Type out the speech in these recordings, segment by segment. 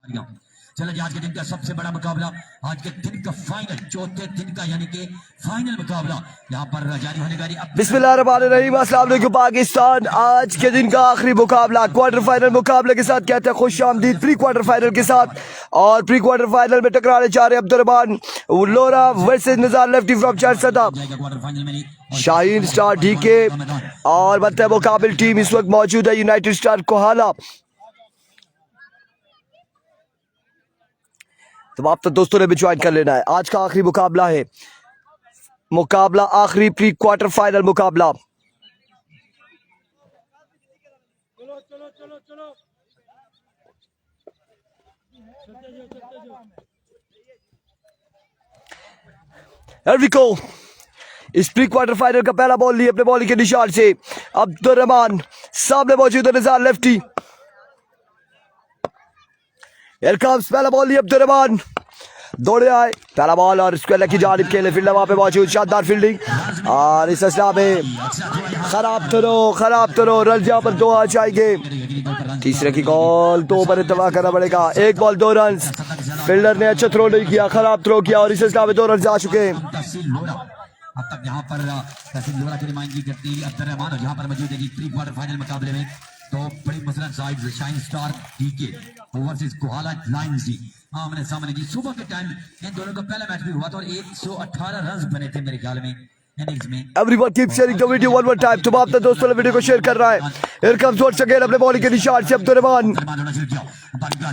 चलो जी, आज के दिन का सबसे बड़ा मुकाबला, आज के दिन का फाइनल, चौथे दिन का यानी कि फाइनल मुकाबला यहाँ पर जारी होने का। बिस्मिल्लाहिर्रहमानिर्रहीम, अस्सलाम वालेकुम पाकिस्तान। आज के दिन का आखिरी मुकाबला क्वार्टर फाइनल मुकाबले के साथ कहते हैं खुश आमदीद प्री क्वार्टर फाइनल के साथ। और प्री क्वार्टर फाइनल में टकराने जा रहे Abdurrahman Lora versus Nizar Lefty from Charsadda, Shaheen star DK और मतलब मुकाबिल टीम इस वक्त मौजूद है यूनाइटेड स्टार कोहाला। तो आप तो दोस्तों ने भी ज्वाइन कर लेना है। आज का आखिरी मुकाबला है, मुकाबला आखिरी प्री क्वार्टर फाइनल मुकाबला। इस प्री क्वार्टर फाइनल का पहला बॉल लिए अपने बॉलिंग के निशान से अब्दुर्रहमान, सामने मौजूद है निज़ार लेफ्टी। Here comes पहला बॉल लिए अब्दुर्रहमान, दौड़े आए पहला बॉल और इसको अल्लाह की जानिब खेले फील्डर वहां पे मौजूद, शानदार फील्डिंग। और इस असला में खराब तो रन जहां पर 2 आ जाएंगे। तीसरे की कॉल 2 पर इत्तेफाक करना पड़ेगा। 1 बॉल 2 रन, फील्डर ने अच्छा थ्रो नहीं किया, खराब थ्रो किया और इस असला में 2 रन आ चुके हैं। अब तक यहाँ पर तहसील लोरा की नुमाइंदगी करती है अब्दुर्रहमान, और यहाँ पर मौजूद है प्री क्वार्टर फाइनल मुकाबले में तो बड़ी मसलन side shine star DK versus Kohala lions जी आमने सामने जी। सुबह के टाइम इन दोनों का पहला मैच भी हुआ था और 118 रन बने थे मेरे ख्याल में इनिंग्स में। Everyone keep sharing the video one more time। तुम आप दोस्तों ने वीडियो को शेयर कर रहा है। Here comes once again अपने बॉलिंग के निशान से अब्दुर्रहमान,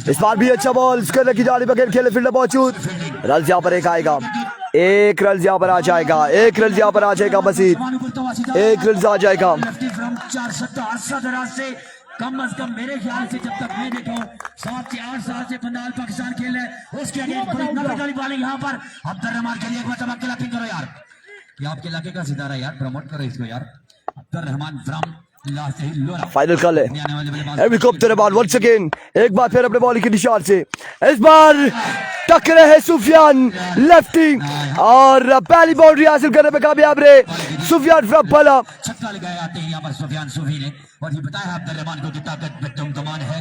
इस बार भी अच्छा बॉल करने की जानिब अगेन खेले फील्डर मौजूद। रन यहाँ पर एक आएगा, 1 रन यहाँ पर आ जाएगा, 1 रन यहाँ पर आ जाएगा मजीद, 1 रन आ जाएगा। कम अज कम मेरे ख्याल से जब तक मैं देखा 7 से 8 साल से बंगाल पाकिस्तान खेल रहे हैं उसके आगे बड़ी बॉलिंग यहाँ पर अब्दुर्रहमान के लिए एक बार क्लैपिंग करो यार, ये आपके इलाके का सितारा यार, प्रमोट करो इसको यार। अब्दुर्रहमान फ्रॉम फाइनल कॉल है। अब्दुर्रहमान वंस अगेन एक बार फिर अपने बॉलिंग के निशान से, इस बार टकरे है सुफियान लेफ्टी और पहली बाउंड्री हासिल करने में कामयाब रहे सुफियान फ्रॉम पला। छक्का लगाए आते हैं यहाँ पर सुफियान सूफी ने और ये बताया अब्दुर्रहमान को कि ताकत पे तुम है,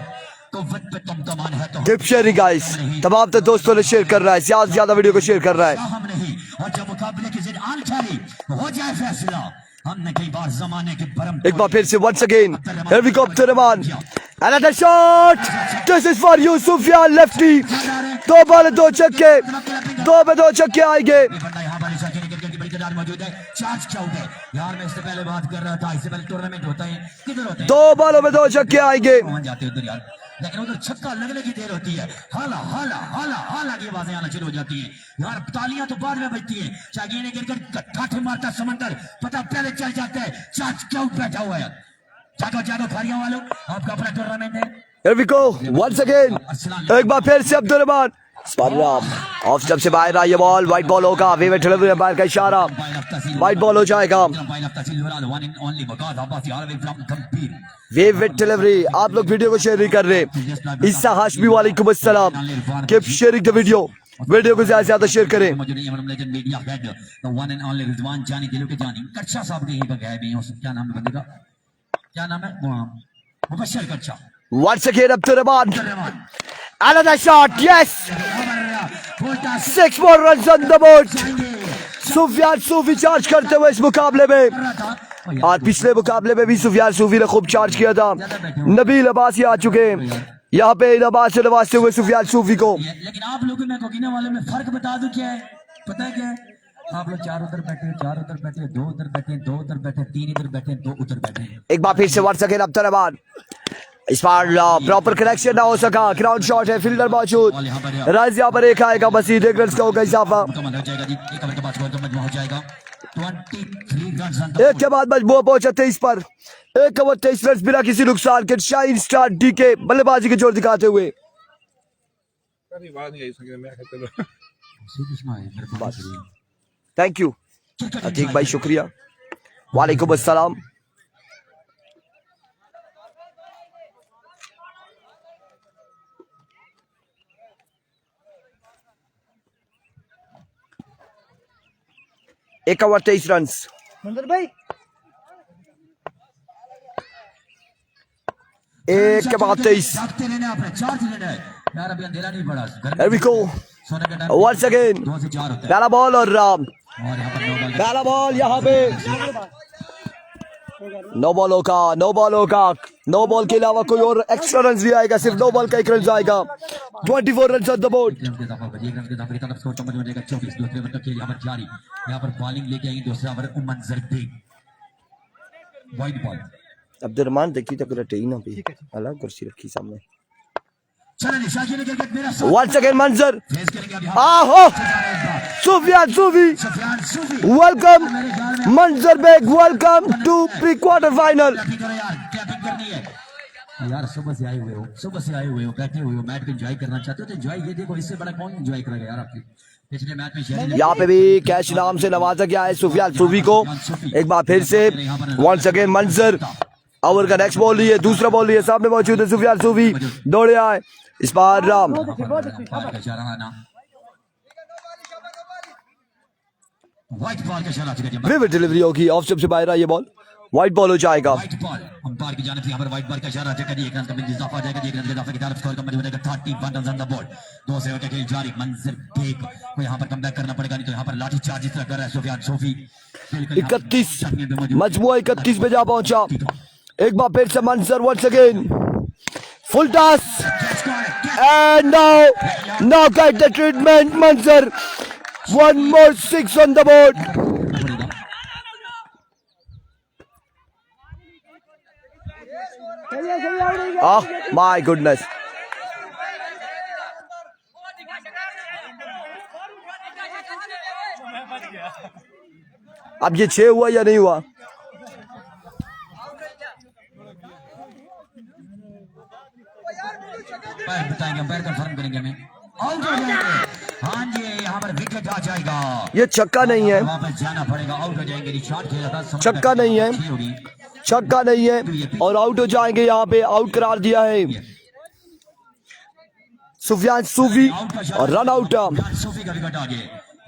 कुव्वत पे तुम है। तो गिफ्ट शेयरिंग गाइस, तमाम तो दोस्तों ने शेयर कर रहा है, ज्यादा से ज्यादा वीडियो को शेयर कर रहा है। हम नहीं, और जब मुकाबले की जिद आन खैरी हो जाए फैसला, हमने कई बार जमाने के भरम एक बार फिर से once again here we go Abdurrahman, another shot, this is for you Sufiyan Lefty. 2 ball 2 छक्के, 2 में 2 छक्के आएंगे। मौजूद है चार्ज क्या होता है यार, मैं इससे पहले बात कर रहा था, इससे पहले टूर्नामेंट होता है किधर होता है, 2 बॉलों में 2 छक्के आएंगे। पहुंच जाते उधर यार, लेकिन उधर छक्का लगने की देर होती है, हाला हाला हाला हाला की आवाजें आना शुरू हो जाती हैं यार, तालियां तो बाद में बजती हैं, चाहिए ने गिरकर ठाठे मारता समंदर पता पहले चल जाता है, चार्ज क्यों बैठा हुआ है। जागो जागो खारियां वालों, आपका अपना टूर्नामेंट है। Here we go once again, एक बार फिर से अब्दुर्रहमान ऑफ स्टंप से बाहर आई बॉल, वाइट बॉल होगा, विवेट डिलीवरी बाहर का इशारा, वाइट बॉल हो जाएगा। विवेट डिलीवरी, आप लोग वीडियो को शेयर नहीं कर रहे। ईसा हाशमी वालेकुम अस्सलाम, keep sharing the video, video को ज्यादा से ज्यादा शेयर करें। क्या नाम है मुबश्शिर कच्चा। Once again Abdurrahman, another shot, yes, 6 more runs on the board। Sufiyan Sufi charge करते हुए इस मुकाबले में, और पिछले मुकाबले में भी सुफियान सूफी ने खूब चार्ज किया था। नबील अब्बासी आ चुके हैं यहाँ पे, नवाज से नवाजते हुए सुफियान सूफी को। लेकिन आप लोगों में कोकिने वाले में फर्क बता दूं क्या है, पता है क्या है, आप लोग 4 उधर बैठे, 4 उधर बैठे, 2 उधर बैठे, 2 उधर बैठे, 3 इधर बैठे, 2 उधर बैठे। एक बार फिर से वंस अगेन अब्दुर्रहमान, इस बार प्रॉपर कनेक्शन ना हो सका, ग्राउंड शॉट है, फील्डर मौजूद, रन यहाँ पर एक आएगा, मजीद 1 रन का होगा इजाफा। एक के बाद मजबूर पहुंचा 23 पर, 1 ओवर 23 रन बिना किसी नुकसान के, शाइन स्टार डीके बल्लेबाजी के जोर दिखाते हुए। थैंक यू अतीक भाई, शुक्रिया, वालेकुम अस्सलाम। एक ओवर 23 रन, भाई 1 के बाद 23, यार अभी अंधेरा नहीं पड़ा। Here we go. सोने का टाइम Once again. 2 से 4 होता है। पहला बॉल और और यहाँ पर पहला बॉल यहाँ पे नो बॉलों का नो बॉल के अलावा कोई और एक्स्ट्रा रन नहीं आएगा, सिर्फ नो बॉल का 1 रन आएगा। 24 रन ऑन द बोर्ड। 24 दूसरे ओवर का खेल यहाँ पर जारी। यहाँ पर बॉलिंग लेके आएंगे दूसरा ओवर मंजर बेग। वाइड बॉल अब्दुर्रहमान देखी तो पूरा टेन पे अलग कुर्सी रखी सामने। चलो निशाकी ने क्रिकेट मेरा Once again मंजर फेस करेंगे अब यहाँ आहो Sufiyan Sufi Sufiyan Sufi welcome Manzar Baig welcome to pre quarter final. Tapping करो यार, टैपिंग करनी है यार। सुबह से आए हुए हो बैठे हुए हो, मैच को एंजॉय करना चाहते हो तो एंजॉय ये देखो, इससे बड़ा कौन एंजॉय करेगा यार। आपके पिछले मैच में शेयर यहाँ पे भी कैच नाम से नवाजा गया है सुफियान सूफी को एक बार फिर से। वंस अगेन मंजर ओवर का नेक्स्ट बॉल लिए, दूसरा बॉल लिए, सामने मौजूद है सुफियान सूफी दौड़े आए इस बार राम व्हाइट बॉल का इशारा ठीक है। विविड डिलीवरी होगी, ऑफ स्टंप से बाहर ये बॉल व्हाइट बॉल हो जाएगा। व्हाइट बॉल अंपायर की जानिब से यहाँ पर व्हाइट बॉल का इशारा है। एक रन का इजाफा आ जाएगा, 1 रन के इजाफे की तरफ स्कोर का मतलब 31 रन ऑन द बोर्ड। 2 से ओवर का खेल जारी। मंजर बेग को यहाँ पर कमबैक करना पड़ेगा, नहीं तो यहाँ पर लाठी चार्ज इस तरह कर रहा है सुफियान सूफी। 31 मजमुआ 31 पे जा पहुंचा। एक बार फिर से Manzar once again full toss and now get the treatment Manzar. 1 more 6 on the board. Oh my goodness. अब ये 6 हुआ या नहीं हुआ? बताएंगे, अंपायर कंफर्म करेंगे हमें। आउट हो जाएंगे। हाँ जी, यहाँ पर विकेट आ जाएगा। ये छक्का नहीं है, वापस जाना पड़ेगा। आउट हो जाएंगे। रिचार्ड खेला था, छक्का नहीं है, छक्का नहीं है और आउट हो जाएंगे। यहाँ पे आउट करार दिया है सुफियान सूफी और रन आउट। सूफी का विकेट आ गया।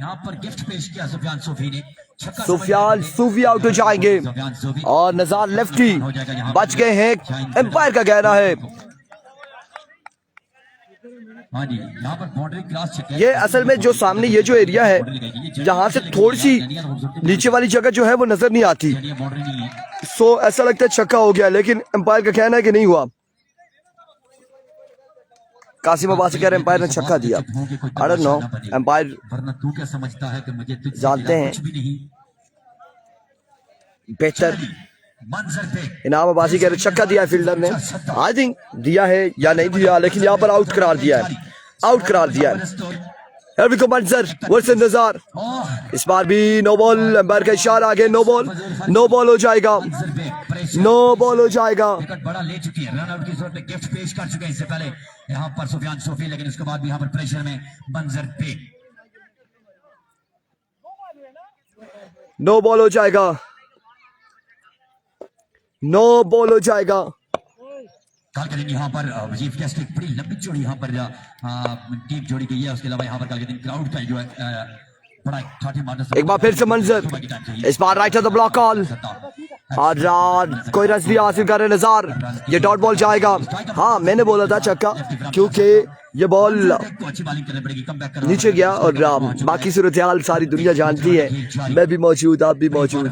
यहाँ पर गिफ्ट पेश किया सुफियान सूफी ने। सुफियान सूफी आउट हो जाएंगे और नजार लेफ्टी बच गए हैं, एम्पायर का कहना है। हाँ जी, यहाँ पर बाउंड्री क्रॉस ये असल में जो सामने ये जो एरिया है यहाँ से थोड़ी सी नीचे वाली जगह जो है वो नजर नहीं आती, सो ऐसा लगता है छक्का हो गया, लेकिन एम्पायर का कहना है कि नहीं हुआ। कासिम अब्बासी कह रहे एम्पायर ने छक्का दिया। आई डोंट नो, एम्पायर वरना तू क्या समझता है कि मुझे जानते हैं बेहतर। इनाम अब्बासी कह रहे छक्का दिया है फील्डर ने। आई थिंक दिया है या नहीं दिया, लेकिन यहाँ पर आउट करार दिया है, आउट करार दिया है। Here we go मंजर वर्सेस नजार। इस बार भी नो बॉल, एम्पायर का इशारा आगे नो बॉल हो जाएगा, नो बॉल हो जाएगा। बड़ा ले चुकी है, रन आउट की सूरत में गिफ्ट पेश कर चुके हैं इससे पहले यहाँ पर सुफियान सूफी, लेकिन उसके बाद भी यहाँ पर प्रेशर में मंजर बेग। नो बॉल हो जाएगा, नो बॉल हो जाएगा। कल के दिन यहाँ पर वजीफ टेस्ट एक बड़ी लंबी जोड़ी यहाँ पर टीम जोड़ी गई है। उसके अलावा यहाँ पर कल के दिन क्राउड का जो है बड़ा एक बार फिर से मंजर, इस बार right off the block call और कोई रन नहीं हासिल कर रहे नजार। ये डॉट बॉल जाएगा। हाँ मैंने बोला था छक्का, क्योंकि ये बॉल नीचे गया और बाकी सूरत हाल सारी दुनिया जानती है, मैं भी मौजूद, आप भी मौजूद।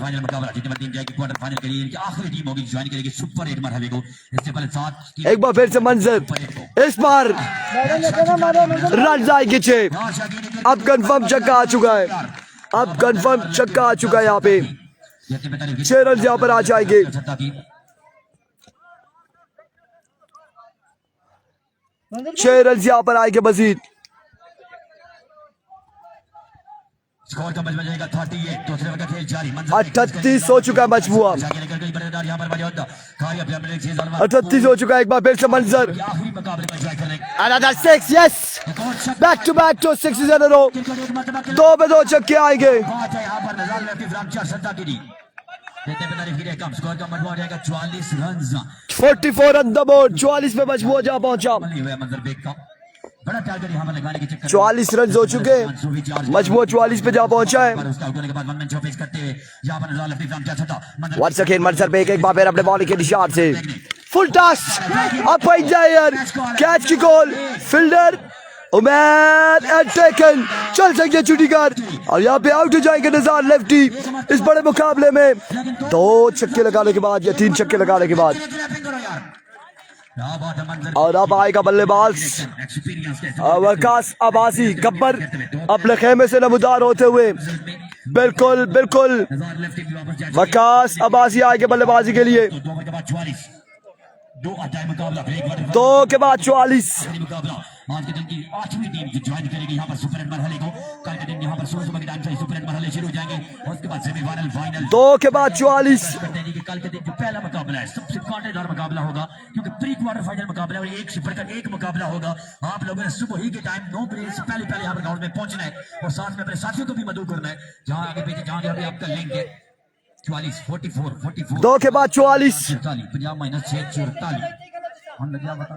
एक बार फिर से मंजर, इस बार रन आएंगे 6। अब कंफर्म छक्का आ चुका है, अब कंफर्म छक्का आ चुका है। यहाँ पे 6 रन यहाँ पर आ जाएंगे। छह रन यहाँ पर आएंगे मजीद। स्कोर का मजमू जाएगा 38। दूसरे ओवर का खेल जारी। 38 हो चुका है मजमुआ, 38 हो चुका है। एक बार फिर से मंजर, another 6, yes, back to back to 6 in a row। 2 पे 2 छक्के आएंगे। स्कोर का मजमू जाएगा 44 रन। 44 रन द बोर्ड, 44 पे मजमुआ जा पहुंचा। 44 रन हो चुके, मजमू 44 पे जा पहुंचा है। वंस अगेन मंजर बेग एक बार फिर अपने बॉलिंग के निशान से फुल टॉस अप जायर कैच की call fielder Umaid and taken चल सकते चुटीकर और यहाँ पे आउट हो जाएंगे निज़ार लेफ्टी इस बड़े मुकाबले में 2 छक्के लगाने के बाद या 3 छक्के लगाने के बाद और अब आएगा बल्लेबाज वकास अब्बासी गब्बर अपने खेमे से नमूदार होते हुए बिल्कुल बिल्कुल वकास अब्बासी आएंगे बल्लेबाजी के लिए 2 के बाद 44 आज के दिन की 8वीं टीम जो ज्वाइन करेगी यहाँ पर सुपर एट मरहले को कल के दिन यहाँ पर सुबह के टाइम से सुपर एट मरहले शुरू हो जाएंगे और उसके बाद सेमीफाइनल फाइनल 2 के बाद 44 कल के दिन जो पहला मुकाबला है सबसे कांटेदार मुकाबला होगा क्योंकि प्री क्वार्टर फाइनल मुकाबला और एक सुपर का एक मुकाबला होगा आप लोगों ने सुबह ही के टाइम 9 बजे से पहले यहाँ पर ग्राउंड में पहुंचना है और साथ में अपने साथियों को भी मदद करना है जहाँ आगे पीछे जहाँ अभी आपका लिंक है 44 44 44 2 के बाद 44 50 माइनस 6 44 हम लग बता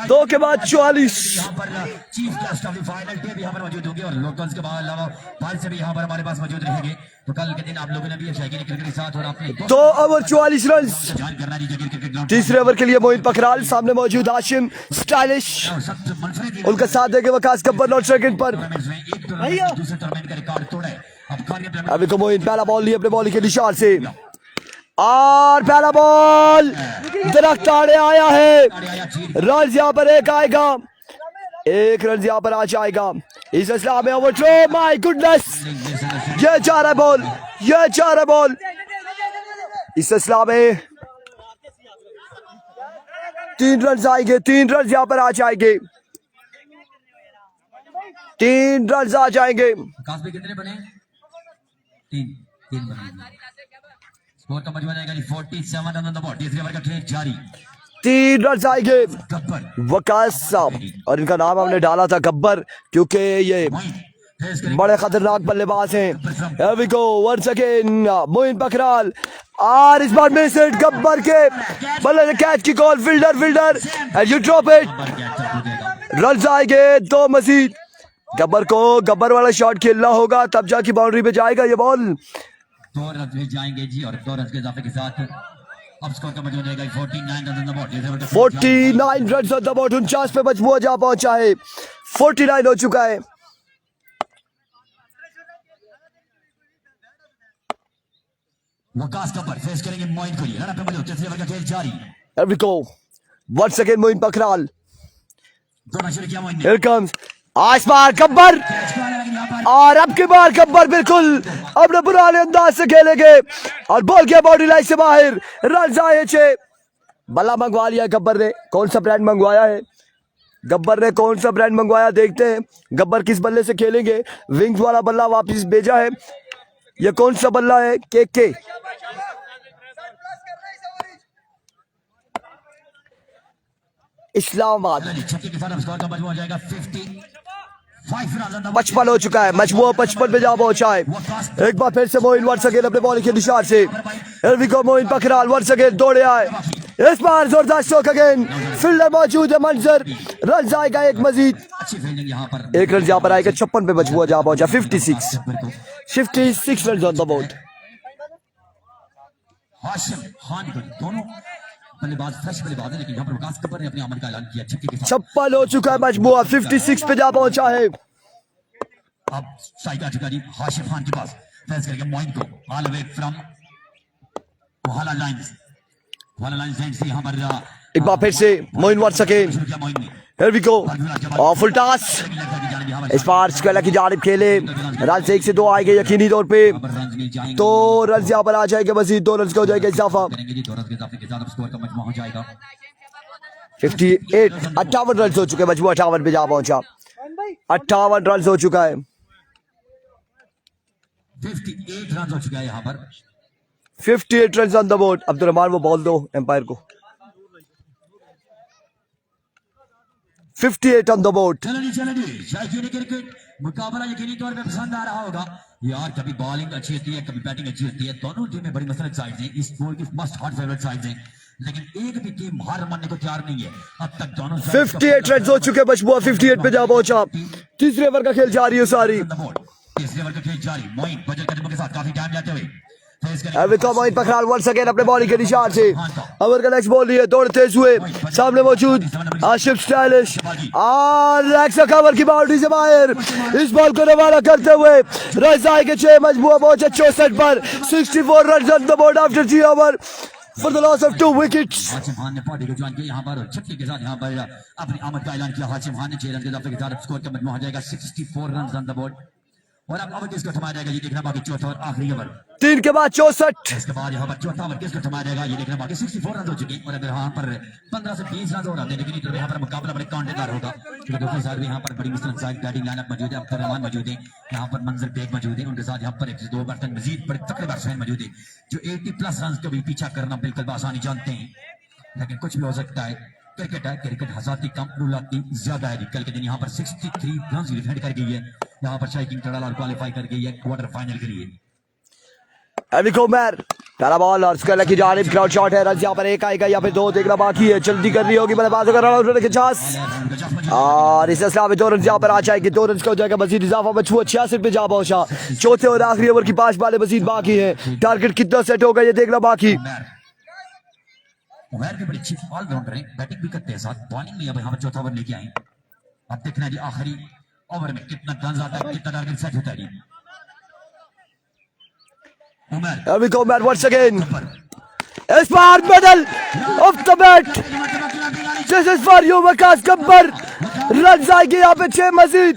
2 के बाद 44 यहाँ पर chief guest of the final day भी यहाँ पर मौजूद होंगे और लोकल्स के अलावा बाहर से भी यहाँ पर हमारे पास मौजूद रहेंगे तो कल के दिन आप लोगों ने भी शायकीन क्रिकेट के साथ और अपने 2 ओवर 44 रन जान करना नहीं जगह क्रिकेट ग्राउंड तीसरे ओवर के लिए मोइन पखराल सामने मौजूद हाशिम स्टाइलिश उनका साथ देंगे वकास गब्बर नॉट सेकंड पर दूसरे टूर्नामेंट का रिकॉर्ड तोड़ा है अब अभी तो मोइन पहला बॉल लिए अपने बॉलिंग के निशान से और पहला बॉल दरख्त आड़े आया है रन यहाँ पर एक आएगा 1 रन यहाँ पर आ जाएगा इस इस्लाम में ओवर थ्रो माय गुडनेस ये 4 बॉल ये 4 बॉल इस इस्लाम में 3 रन आएंगे 3 रन यहाँ पर आ जाएंगे 3 रन आ जाएंगे कितने बने 3 बने स्कोर का मजमू जाएगा 47 रन ऑन द बोर्ड तीसरे ओवर का खेल जारी 3 रन आएंगे गब्बर वकास साहब और इनका नाम हमने डाला था गब्बर क्योंकि ये बड़े खतरनाक बल्लेबाज हैं Here we go once again Moin पखराल और इस बार मिस इट गब्बर के बल्ले ने कैच की call fielder and you drop it run आएंगे 2 मजीद गब्बर वाला शॉट खेलना होगा तब जाके बाउंड्री पे जाएगा ये बॉल 2 रन जाएंगे जी और 2 रन के इजाफे के साथ अब स्कोर का मजमू जाएगा 49 run on the board 49 run on the board 49 पे मजमू जा पहुंचा है 49 हो चुका है वकास गब्बर फेस करेंगे मोइन को रन पे मौजूद तीसरे ओवर का खेल जारी Here we go once again Moin पखराल दोनों शुरू किया मोइन ने Here comes आज बार गब्बर और अब की बार गब्बर बिल्कुल अपने पुराने अंदाज से खेलेंगे और बॉल किया बाउंड्री लाइन से बाहर रन आए 6 बल्ला मंगवा लिया गब्बर ने कौन सा ब्रांड मंगवाया है गब्बर ने कौन सा ब्रांड मंगवाया देखते हैं गब्बर किस बल्ले से खेलेंगे विंग्स वाला बल्ला वापस भेजा है ये कौन सा बल्ला है के इस्लामाबाद 55 हो चुका है मजमू 55 पे जा पहुंचा है एक बार फिर से मोइन वंस अगेन अपने बॉलिंग के निशान से मोइन पखराल वंस अगेन दौड़े आए इस बार जोरदार स्ट्रोक अगेन फील्डर मौजूद है मंजर रन आएगा 1 मजीद 1 रन यहाँ पर आएगा 56 पे मजमू जा पहुंचा 56 run on the board Hashim Khan दोनों बल्लेबाज फ्रेश बल्लेबाज है लेकिन यहाँ पर वकास गब्बर ने अपने आमद का ऐलान किया छक्के के साथ 56 हो चुका है मजमूआ 56 पे जा पहुंचा है अब स्ट्राइक आ चुका जी हाशिम खान के पास फेस करेंगे मोइन को all the way from Kohala lines से यहाँ पर एक बार फिर से Moin once again Here we go full toss इस बार स्क्वेला की जानिब खेले रन से 1 से 2 आएंगे यकीनी तौर पे 2 रन यहाँ पर आ जाएंगे मजीद 2 रन का हो जाएगा इजाफा 58 रन हो चुके हैं मजमू 58 पे जा पहुंचा 58 रन हो चुका है 58 रन हो चुका है यहाँ पर 58 run on the board Abdul वो बॉल दो एम्पायर को 58 ऑन द बोर्ड चलो जी शायकीन क्रिकेट मुकाबला यकीनी तौर पे पसंद आ रहा होगा यार कभी बॉलिंग अच्छी होती है कभी बैटिंग अच्छी होती है दोनों टीमें बड़ी मसलत साइड हैं इस स्पोर्ट की मस्ट हॉट फेवरेट साइड हैं लेकिन एक भी टीम हार मानने को तैयार नहीं है अब तक दोनों 58 रन हो चुके मजमूआ 58 पे जा पहुंचा तीसरे ओवर का खेल जारी है सारी तीसरे ओवर का खेल जारी मोइन बजर कदमों के साथ काफी टाइम जाते हुए अभी तो मोइन पखराल वंस अगेन अपने बॉडी के निशान से अमर का नेक्स्ट बॉल लिए दौड़ तेज हुए सामने मौजूद आशिफ स्टाइलिश और लेग कवर की बाउंड्री से बाहर इस बॉल को रवाना करते हुए रजाई के 6 मजबूत पहुंचे 64 पर 64 run on the board after 3 over for the loss of 2 wickets. Hashim Khan ने पार्टी को ज्वाइन किया यहाँ पर छक्के के साथ यहाँ पर अपनी आमद का ऐलान किया। हाशिम खान ने 6 रन के इजाफे के साथ स्कोर का मजमू हो जाएगा 64 रन ऑन द बोर्ड। और अब किसको थमाया जाएगा ये देखना बाकी। चौथा और आखिरी ओवर 3 के बाद 64। इसके बाद यहाँ पर चौथा ओवर किसको थमाया जाएगा ये देखना बाकी। 64 रन हो चुके हैं और अगर यहाँ पर 15 से 20 रन हो रहा है लेकिन तो यहाँ पर मुकाबला बड़े कांटेदार होगा क्योंकि दूसरी साइड में यहाँ पर बड़ी मुस्लिम साइड बैटिंग लाइनअप मौजूद है। अब्दुल रहमान मौजूद है, यहाँ पर मंजर बेग मौजूद है, उनके साथ यहाँ पर 102 बर्तन मजीद बड़े तकड़े बैट्समैन मौजूद है जो 80+ रन का भी पीछा करना बिल्कुल आसानी जानते हैं। लेकिन कुछ भी हो सकता है, क्रिकेट है, क्रिकेट हजाती कम रुलाती ज्यादा है। कल के दिन यहाँ पर 63 रन डिफेंड कर गई है, यहाँ पर शाइकिंग टड़ाल और क्वालिफाई कर गई है क्वार्टर फाइनल के लिए। एविको मैर पहला बॉल और स्क्वायर की जानिब ग्राउंड शॉट है। रन यहाँ पर एक आएगा, यहाँ पे 2 देखना बाकी है। जल्दी करनी होगी बल्लेबाजों का रन आउट होने की चांस और इस असला में 2 रन यहाँ पर आ जाएंगे। 2 रन का हो जाएगा मजीद इजाफा। बचुआ 66 पे जा पहुंचा। चौथे और आखिरी ओवर की 5 बालें मजीद बाकी है। टारगेट कितना सेट होगा ये देखना बाकी। उमर भी बड़ी अच्छी ऑलराउंडर है, बैटिंग भी करते हैं साथ, बॉलिंग में अब यहाँ पर चौथा ओवर लेके आए। अब देखना है जी आखिरी ओवर में कितना रन आता है, कितना टारगेट सेट होता है। उमर अभी को उमर वंस अगेन इस बार middle of the bat this is four you Waqas Gabbar. Run आएंगे यहाँ पे 6 मजीद।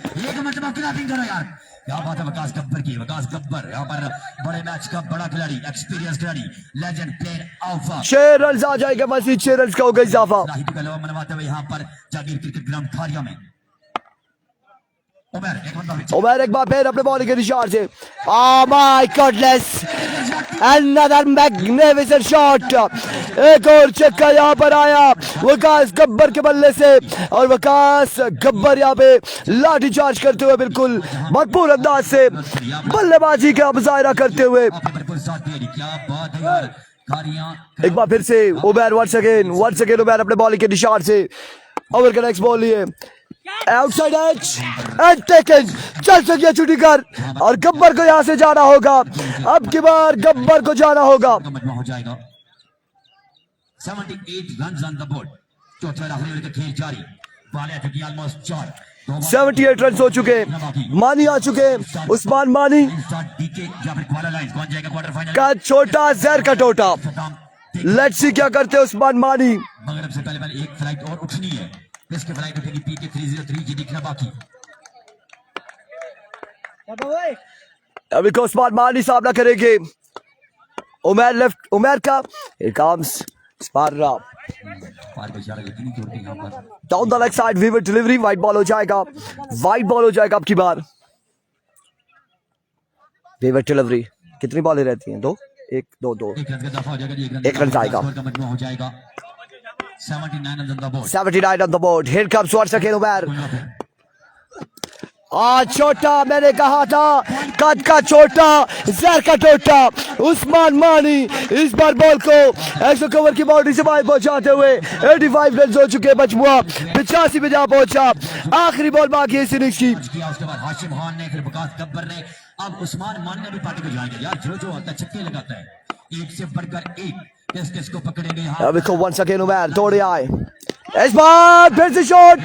क्या बात है वकास गब्बर की। वकास गब्बर यहाँ पर बड़े मैच का बड़ा खिलाड़ी, एक्सपीरियंस खिलाड़ी, लेजेंड प्लेयर अल्फा। 6 रन आ जाएगा मजीद। 6 रन का होगा इजाफा। मनवाते हुए यहाँ पर जागीर क्रिकेट ग्राउंड खारिया में उमर एक बार फिर अपने बॉलिंग के निशान से। Oh my goodness, another magnificent shot। एक और छक्का यहाँ पर आया वकास गब्बर के बल्ले से और वकास गब्बर यहाँ पे लाठी चार्ज करते हुए बिल्कुल मकबूल अंदाज से बल्लेबाजी का मुजाहिरा करते हुए। एक बार फिर से उमर वंस अगेन उमर अपने बॉलिंग के निशान से ओवर का नेक्स्ट बॉल लिए आउटसाइड एज एंड टेकन। चल सकिए छुट्टी कर और गब्बर को यहां से जाना होगा। अब की बार गब्बर को जाना होगा। हो जाएगा 78 रन ऑन द बोर्ड। चौथे आखिरी ओवर का खेल जारी। बाले चुकी ऑलमोस्ट 4 78 रन हो चुके। मानी आ चुके। उस्मान मानी का छोटा जहर का टोटा। लेट्स सी क्या करते हैं उस्मान मानी। मगरब से पहले एक फ्लाइट और उठनी है, इसके फ्लाइट उठेगी पीके 303 जी दिखना बाकी। अभी को उस्मान मानी सामना करेंगे उमर लेफ्ट उमर का कम्स स्पारा डाउन द लेग साइड वीवर डिलीवरी वाइड बॉल हो जाएगा। वाइड बॉल हो जाएगा अब की बार। वीवर डिलीवरी कितनी बॉलें रहती हैं? 2 1 2 2 एक रन आएगा। 79 on the board. Here comes once again Umar. आज छोटा मैंने कहा था, कद का छोटा जहर का टोटा उस्मान मानी इस बार बॉल को 100 कवर की बाउंड्री से बाहर पहुंचाते हुए 85 रन हो चुके। मजमुआ 85 पे जा पहुंचा। आखिरी बॉल बाकी है इस इनिंग्स की। उसके बाद हाशिम खान ने, फिर वकास गब्बर ने, अब उस्मान मानी ने भी पार्टी को ज्वाइन किया। यार जो होता है छक्के लगाता है, एक से बढ़कर एक। किसको पकड़ेंगे यहाँ? अभी को वंस अगेन उमर दौड़े आए। इस बार फिर से शॉट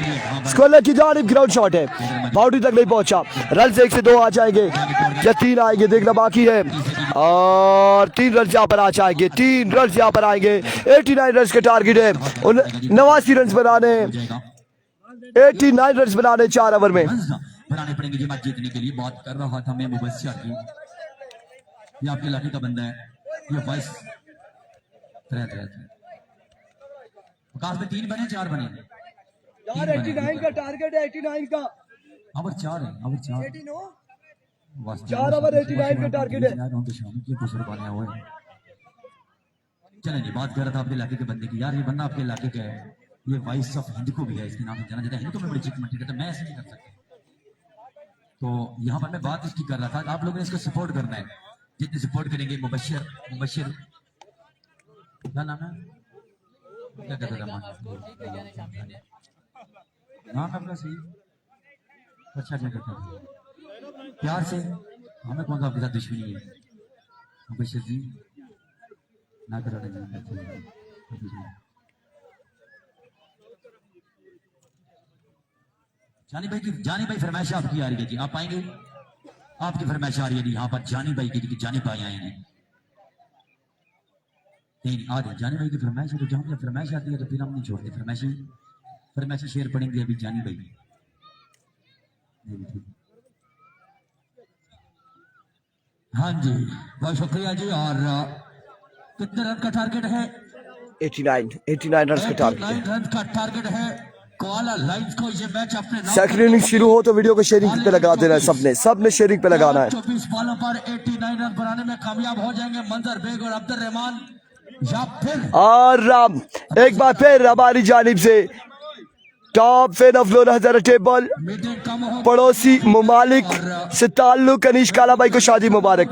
स्क्वायर की जानिब ग्राउंड शॉट है, बाउंड्री तक नहीं पहुंचा। रन से 1 से 2 आ जाएंगे या 3 आएंगे देखना बाकी है और 3 रन यहाँ पर आ जाएंगे। 3 रन यहाँ पर आएंगे। 89 रन के टारगेट है। 89 रन बनाने 89 रन बनाने 4 ओवर में बनाने पड़ेंगे जी मैच जीतने के लिए। बात कर रहा था मैं मुबस्सिर की, ये आपके इलाके का बंदा है, ये वाइस वकास में 3 बने 4 बने यार। 89 का टारगेट है। 89 का ओवर 4 है, ओवर 4 4 ओवर 89 का टारगेट है। चलें जी, बात कर रहा था आपके इलाके के बंदे की। यार ये बंदा आपके इलाके का है, ये वाइस ऑफ हिंद को भी है, इसके नाम से जाना जाता है। हिंद को मैं बड़ी चिकमटी करता, मैं ऐसे नहीं कर सकता। तो यहाँ पर मैं बात इसकी कर रहा था, आप लोगों ने इसको सपोर्ट करना है। जितने सपोर्ट करेंगे मुबश्शिर क्या नाम है, क्या कहता था नाम अपना सही, अच्छा क्या कहता था, प्यार से हमें कौन सा आपके साथ दुश्मनी है। मुबशर जी ना कराने जी। जानी भाई फरमाइश आपकी आ रही है जी, आप आएंगे? आपकी फरमाइश आ रही है जी यहाँ पर जानी भाई की, जानी भाई आएंगे। नहीं आ रही जानी भाई की फरमाइश है, तो जहाँ फरमाइश आती है तो फिर हम नहीं छोड़ते फरमाइश शेयर पढ़ेंगे अभी जानी भाई। हाँ जी बहुत शुक्रिया जी। और कितने रन का टारगेट है? 89 रन का टारगेट। 89 रन का टारगेट है। कोआला लाइन्स को ये मैच अपने सेकंड इनिंग शुरू हो तो वीडियो को शेयरिंग पे लगा देना है, सबने शेयरिंग पे लगाना है। 24 बॉलों पर 89 रन बनाने में कामयाब हो जाएंगे मंजर बेग और अब्दुल रहमान, या फिर और एक बार फिर हमारी जानिब से top fan of Lone Hazara टेबल पड़ोसी ममालिक से ताल्लुक कनीश काला भाई को शादी मुबारक।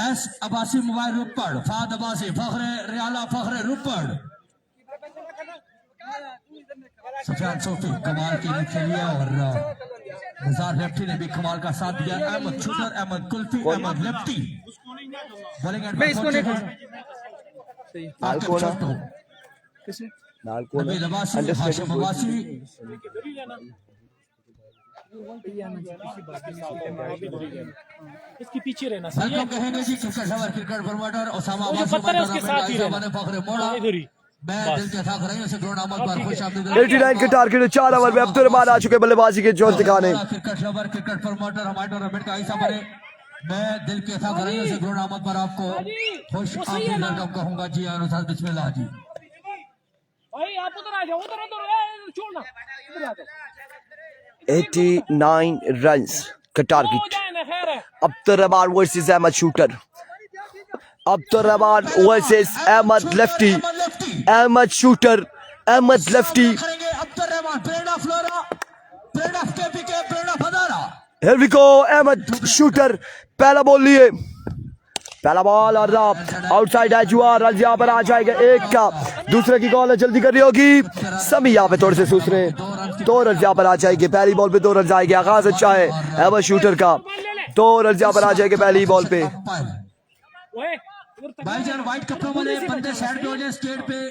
एस अब्बासी मोबाइल रुपड़, फाद अब्बासी फखरे रियाला फखरे रुपड़, सफियान सोफी कमाल की खेली है और निसार लेफ्टी ने भी कमाल का साथ दिया। Ahmad shooter, Ahmad Kulfi, Ahmad lefty bowling end इसके पीछे रहना कहेंगे जी cricket lover, cricket promoter Osama Fakhre मोड़ा। मैं दिल के साथ रही से ग्राउंड आमद पर खुश आमदीद। 89 के टारगेट 4 ओवर में अब्दुल रहमान आ चुके बल्लेबाजी के जोर दिखाने। क्रिकेट लवर, क्रिकेट प्रमोटर हमारे टूर्नामेंट का हिस्सा बने। मैं दिल के साथ रही से ग्राउंड आमद पर आपको खुश आमदीद वेलकम कहूंगा जी। अनुसार बिस्मिल्लाह जी। भाई आप उधर आ जाओ, उधर छोड़ना, इधर आ जाओ। 89 रन्स का target. Abdul Rahman versus Ahmad shooter, Abdul Rahman versus Ahmad lefty, Ahmad shooter, Ahmad lefty. Here we go, Ahmad shooter पहला बॉल लिए, पहला बॉल और आउटसाइड एज हुआ। रन यहाँ पर आ जाएगा एक का, दूसरे की कॉल है, जल्दी करनी होगी। समी यहाँ पे थोड़े से सूस रहे, 2 रन यहाँ पर आ जाएंगे। पहली बॉल पे 2 रन आएंगे, आगाज अच्छा है अहमद शूटर का। 2 रन यहाँ पर आ जाएंगे पहली बॉल पे। भाईजान व्हाइट कपड़ों वाले बंदे साइड पे हो जाए, स्टेज पे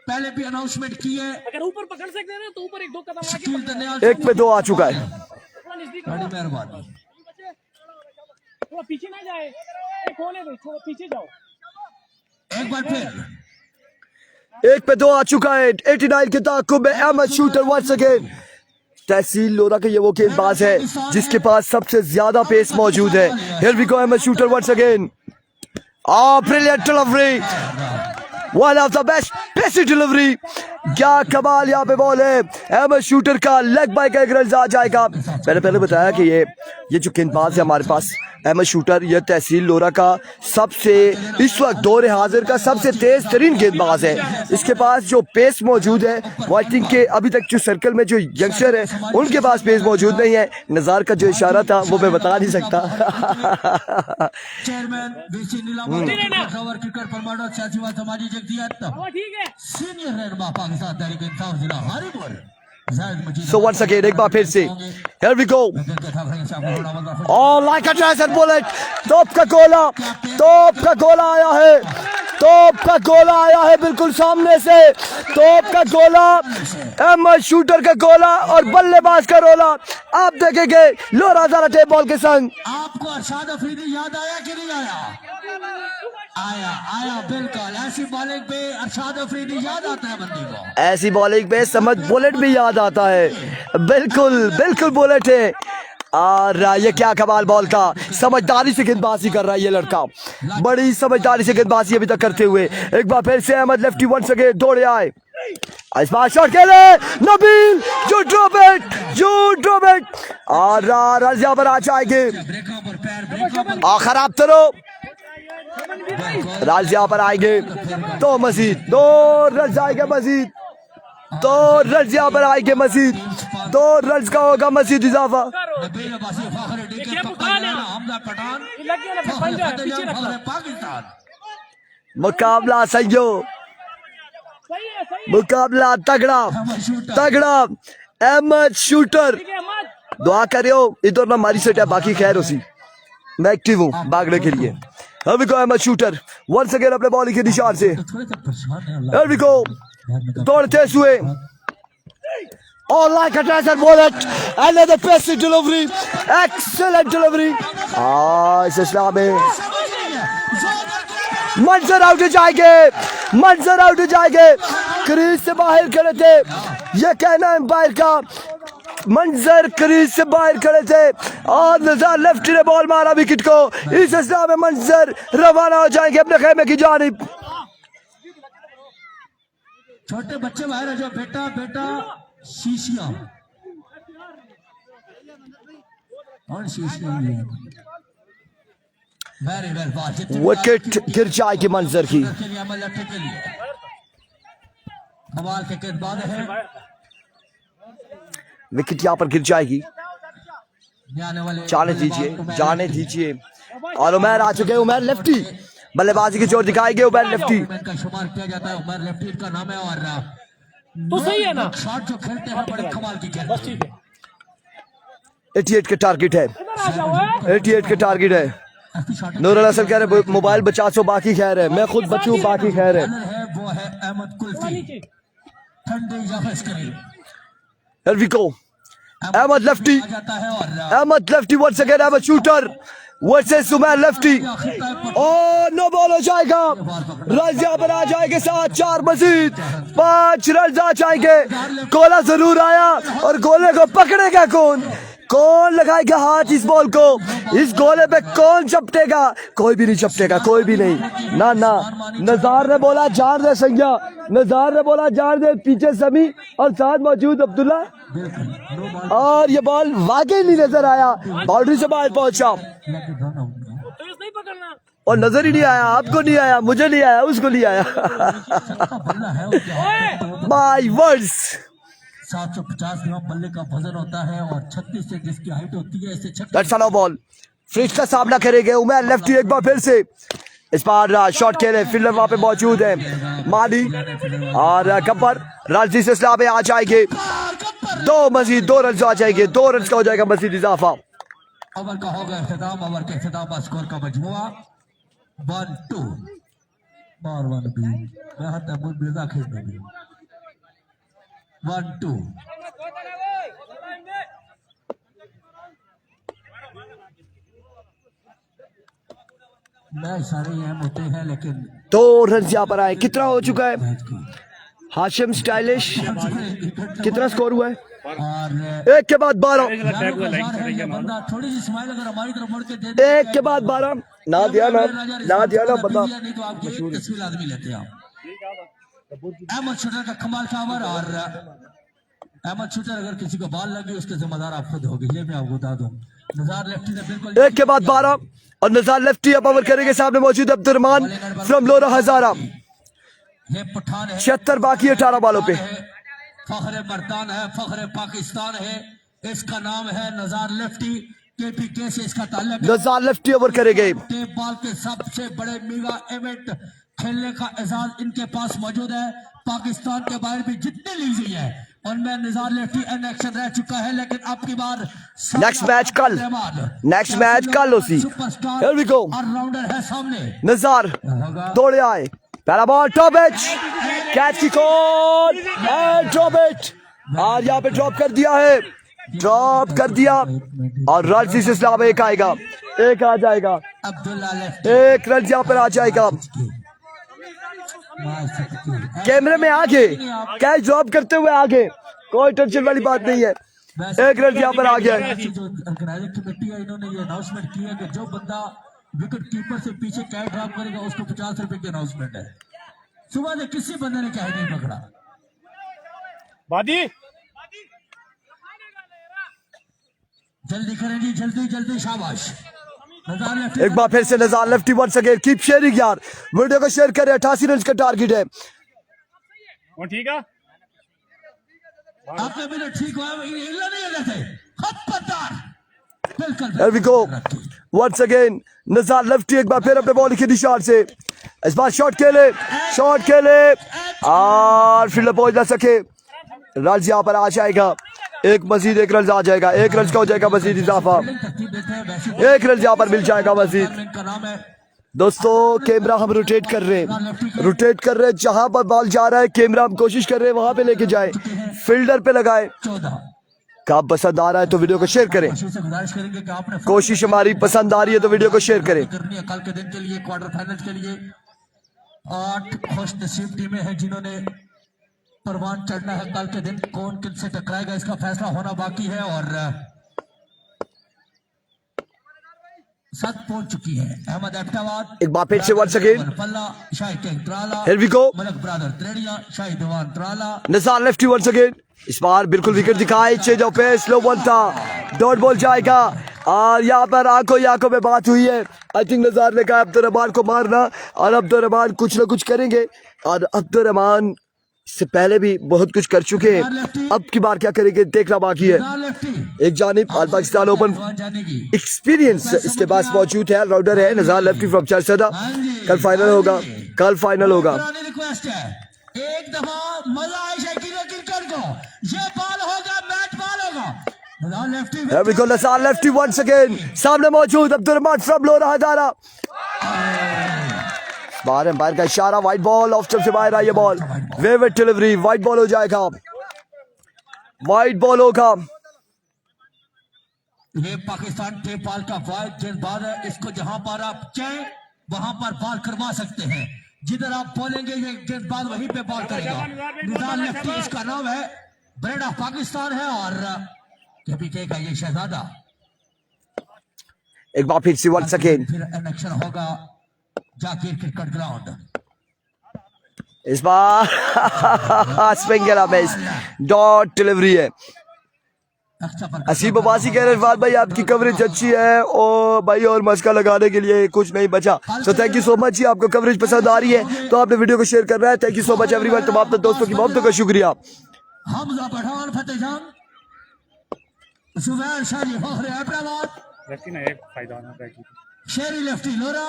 पहले भी अनाउंसमेंट की है। अगर ऊपर पकड़ सकते हैं ना तो ऊपर 1-2 कदम आगे। 1 पे 2 आ चुका है। बड़ी मेहरबानी, थोड़ा पीछे ना जाए, एक होने दो, थोड़ा पीछे जाओ। एक बार फिर 1 पे 2 आ चुका है। 89 के ताक़ुब में अहमद शूटर वंस अगेन। तहसील लोरा का ये वो गेंदबाज है जिसके पास सबसे ज्यादा पेस मौजूद है। Here we go, Ahmad shooter once again. Brilliant delivery, one of the best pacy delivery. क्या कमाल यहाँ पे बॉल है अहमद शूटर का, लेग बाय का एक रन आ जाएगा। मैंने पहले बताया कि ये जो गेंदबाज है हमारे पास अहमद शूटर, ये तहसील लोरा का सबसे इस वक्त दौरे हाजिर का सबसे तेज तरीन गेंदबाज है। इसके पास जो पेस मौजूद है वो आई थिंक के अभी तक जो सर्कल में जो यंगस्टर है उनके पास पेस मौजूद नहीं है। नज़ार का जो इशारा था वो मैं बता नहीं सकता। क्रिकेट प्रमोटर सियासी समाजी जगदियत सीनियर रहनुमा पाकिस्तान तहरीक इंसाफ जिला हरिपुर। So once again, एक बार फिर से, here we go. Oh, like a treasure bullet. तोप का गोला आया है, तोप का गोला आया है बिल्कुल सामने से। तोप का गोला, अहमद शूटर का गोला और बल्लेबाज का रोला। आप देखेंगे लोरा हजारा टेप बॉल के संग। आपको अरशाद अफरीदी याद आया कि नहीं आया? आया बिल्कुल। ऐसी बॉलिंग पे अरशाद अफरीदी याद आता है बंदे को, ऐसी बॉलिंग पे समझ बुलेट भी याद आता है। बिल्कुल बुलेट है। और ये क्या कमाल बॉल था, समझदारी से गेंदबाजी कर रहा है ये लड़का, बड़ी समझदारी से गेंदबाजी अभी तक करते हुए। एक बार फिर से अहमद लेफ्टी वंस अगेन दौड़े आए, इस बार शॉट खेले नबील, यू ड्रॉप इट और रन यहाँ पर आ जाएंगे। खराब करो, राज यहाँ पर आएंगे तो मजीद 2 रन आएंगे, मजीद 2 रन यहाँ पर आएंगे, मजीद 2 रन का होगा मजीद इजाफा। मुकाबला सही, मुकाबला तगड़ा। अहमद शूटर दुआ करियो इधर ना मारी सेट है, बाकी खैर उसी मैं एक्टिव हूँ भागने के लिए। Here we go, Ahmad shooter once again अपने बॉलिंग के निशान से। थोड़े से परेशान है Here we go, दौड़ते हुए all like a treasure bullet, another passing delivery, excellent delivery। इस इस्लाम में मंजर आउट हो जाएंगे, मंजर आउट हो जाएंगे, क्रीज से बाहर खड़े थे, ये कहना एम्पायर का, मंजर क्रीज से बाहर खड़े थे और नज़ार लेफ्ट ने बॉल मारा विकेट को। इस इस्लाम में मंजर रवाना हो जाएंगे अपने खेमे की जानिब। छोटे बच्चे बाहर है जो बेटा बेटा शीशियां और शीशियां वेरी वेल बॉल विकेट गिर जाएगी मंजर की। कमाल के गेंदबाज है विकेट यहाँ पर गिर जाएगी, जाने वाले जाने दीजिए, जाने दीजिए। और उमर आ चुके हैं, उमर लेफ्टी बल्लेबाजी की जोर दिखाएंगे, उमर लेफ्टी का शुमार किया जाता है, उमर लेफ्टी का नाम है और तो सही है ना, शॉट जो खेलते हैं बड़े कमाल की खेलते बस हैं। ठीक है। 88 का टारगेट है, इधर आ जाओ, है 88 का टारगेट है। नूरुल हसन कह रहे मोबाइल बचा सो बाकी खैर है, मैं खुद बचूं बाकी खैर है। वो है अहमद कुल्फी ठंडे जाफस करीब Here we go, Ahmad lefty, आ जाता है और Ahmad lefty once again, Ahmad shooter versus Umar lefty. और नो बॉल हो जाएगा, रन यहाँ पर आ जाएंगे 7-4 मजीद 5 रन आ जाएंगे। गोला जरूर आया और गोले को पकड़ेगा कौन, कौन लगाएगा हाथ इस बॉल को, इस गोले पे कौन चपटेगा, कोई भी नहीं चपटेगा, कोई भी नहीं। ना ना, नजार ने बोला जान दे संज्ञा, नजार ने बोला जान दे, पीछे समी और साथ मौजूद अब्दुल्ला, और ये बॉल वाकई नहीं नजर आया, बाउंड्री से बाहर पहुंचा तो इस नहीं पकड़ना। और नजर ही नहीं आया, आपको नहीं आया, मुझे नहीं आया, उसको नहीं आया। माय वर्ड्स 750 ग्राम बल्ले का वजन होता है और 36 से जिसकी हाइट होती है इससे 36 दैट्स अ नो बॉल। फ्रिज का सामना करेंगे उमर लेफ्टी एक बार फिर से, इस बार शॉट खेले, फील्डर वहां पे मौजूद है माली और गब्बर। राजी से इस्लाम में आ जाएंगे, 2 मजीद 2 रन आ जाएंगे, 2 रन का हो जाएगा मजीद इजाफा। ओवर का होगा इख्तिताम, ओवर के इख्तिताम का स्कोर का मजमुआ 1-2 और 1 भी मैं हत्या मुझ बिरदा खेल रही 1-2। मैच सारे अहम होते हैं लेकिन 2 रन यहाँ पर आए, कितना हो चुका है हाशिम स्टाइलिश, कितना स्कोर हुआ है? और 1 के बाद 12, बंदा थोड़ी सी स्माइल अगर हमारी तरफ मुड़ के दे दे 1 के बाद 12 ना दिया ना बता। नहीं तो आपको एक तस्वीर आदमी लेते हैं आप। अहमद शूटर का कमाल का ओवर और अहमद शूटर अगर किसी को बॉल लगी उसके जिम्मेदार आप खुद होगी, ये मैं आपको बता दूं। नजार लेफ्टी ने बिल्कुल 1 के बाद 12 और नजार लेफ्टी अब ओवर करेंगे, सामने मौजूद अब्दुर्रहमान फ्रॉम लोरा हजारा। ये पठान है, 76 बाकी 18 बालों पे। फख्र मर्दान है, फख्र पाकिस्तान है, इसका नाम है नजार लेफ्टी। KPK से इसका ताल्लुक है। नजार लेफ्टी ओवर करेंगे, टेप बॉल के सबसे बड़े मेगा इवेंट खेलने का एजाज इनके पास मौजूद है। पाकिस्तान के बाहर भी जितने लीग हुई है उनमें नजार लेफ्टी इन एक्शन रह चुका है, लेकिन अब की बार नेक्स्ट मैच कल, नेक्स्ट मैच कल उसी। Here we go, ऑलराउंडर है सामने नजार दौड़े आए, पहला बॉल टॉप एज, कैच की कॉल एंड ड्रॉप इट, और यहाँ पे ड्रॉप कर दिया है, ड्रॉप कर दिया और राजी से इस्लाम एक आएगा, एक आ जाएगा, अब्दुल्ला लेफ्टी 1 रन यहाँ पर आ जाएगा। कैमरे में आगे, कैच ड्रॉप करते हुए आगे, कोई टेंशन वाली बात नहीं है, 1 रन यहाँ पर आ गया है। जो ऑर्गेनाइजिंग कमेटी है इन्होंने ये अनाउंसमेंट की है कि जो बंदा विकेट कीपर से पीछे कैच ड्रॉप करेगा उसको 50 रुपए की अनाउंसमेंट है। सुबह से किसी बंदे ने कैच नहीं पकड़ा। बादी जल्दी करें जी, जल्दी जल्दी, शाबाश। नजार लेफ्टी एक बार फिर से Nazar lefty once again, keep sharing यार, वीडियो को शेयर करें, 88 रन का टारगेट है। वो ठीक है, आपने भी ठीक हुआ, हिलना नहीं हिलना थे, खतरनाक बिल्कुल। Here we go, once again Nazar lefty एक बार फिर अपने बॉल के निशान से, इस बार शॉट खेले और फील्डर पहुंच ना सके, रन यहाँ पर आ जाएगा, एक मजीद 1 रन आ जाएगा, 1 रन का हो जाएगा मजीद इजाफा, 1 रन यहाँ पर मिल जाएगा मजीद। इनका नाम है दोस्तों कैमरा हम रोटेट कर रहे हैं, जहां पर बॉल जा रहा है कैमरा हम कोशिश कर रहे हैं वहां पे लेके जाए, फील्डर पे लगाए। 14। क्या पसंद आ रहा है तो वीडियो को शेयर करें, कोशिश से गुजारिश करेंगे कि आपने कोशिश हमारी पसंद आ रही है तो वीडियो को शेयर करें। करनी है कल के दिन के लिए, क्वार्टर फाइनल के लिए 8 खुश नसीब टीमें हैं जिन्होंने परवान चढ़ना है। कल के दिन कौन किनसे टकराएगा इसका फैसला होना बाकी है और 7 पहुंच चुकी है। अहमद एबटाबाद एक बार फिर से once again, पल्ला शाहिद किंग त्राला, here we go, मलक ब्रदर त्रेड़िया, शाहिद दीवान त्राला। निसार लेफ्टी once again, इस बार बिल्कुल विकेट दिखाए, change of pace, slow one था, डॉट बॉल जाएगा और यहाँ पर आंखों में बात हुई है। आई थिंक नज़ार ने कहा अब्दुर्रहमान को मारना और अब्दुर्रहमान कुछ ना कुछ करेंगे और अब्दुर्रहमान इससे पहले भी बहुत कुछ कर चुके हैं, अब की बार क्या करेंगे देखना बाकी है। एक जानिब ऑल पाकिस्तान ओपन एक्सपीरियंस इसके पास मौजूद है, राउंडर है नज़ार लेफ्टी फ्रॉम चारसदा। कल फाइनल होगा, कल फाइनल होगा। रिक्वेस्ट है एक दफा मजा आए क्रिकेट को, ये बॉल होगा, मैच बॉल होगा। Lefty Here we go, Nazar lefty once again, सामने मौजूद अब्दुर्रहमान फ्रॉम लोरा हजारा। बाहर एम्पायर का इशारा, वाइट बॉल, ऑफ स्टंप से बाहर आई है बॉल, वेवेट डिलीवरी, वाइट बॉल हो जाएगा, वाइट बॉल होगा। ये पाकिस्तान टेपाल का वाइड गेंदबाज है, इसको जहां पर आप चाहें वहां पर बॉल करवा सकते हैं, जिधर आप बोलेंगे ये गेंदबाज वहीं पे बॉल करेगा। निजाम लेफ्टी इसका नाम है, ब्रेड ऑफ पाकिस्तान है और केपीके का ये शहजादा। एक बार फिर से once again, फिर एक्शन होगा जाकिर क्रिकेट ग्राउंड। इस बार स्पिंगल मिस, डॉट डिलीवरी है। असीब अब्बासी कह रहे हैं भाई आपकी कवरेज अच्छी है और भाई और मस्का लगाने के लिए कुछ नहीं बचा। तो थैंक यू सो मच जी, आपको कवरेज पसंद आ रही है तो आपने वीडियो को शेयर करना है। Thank you so much everyone, तमाम दोस्तों की मोहब्बत का शुक्रिया। हमजा पठान, फतेह जान, सुबैर शाही, फखर हैदराबाद, लेफ्टी ना एक फायदा ना बैठी शेरी लेफ्टी लोरा।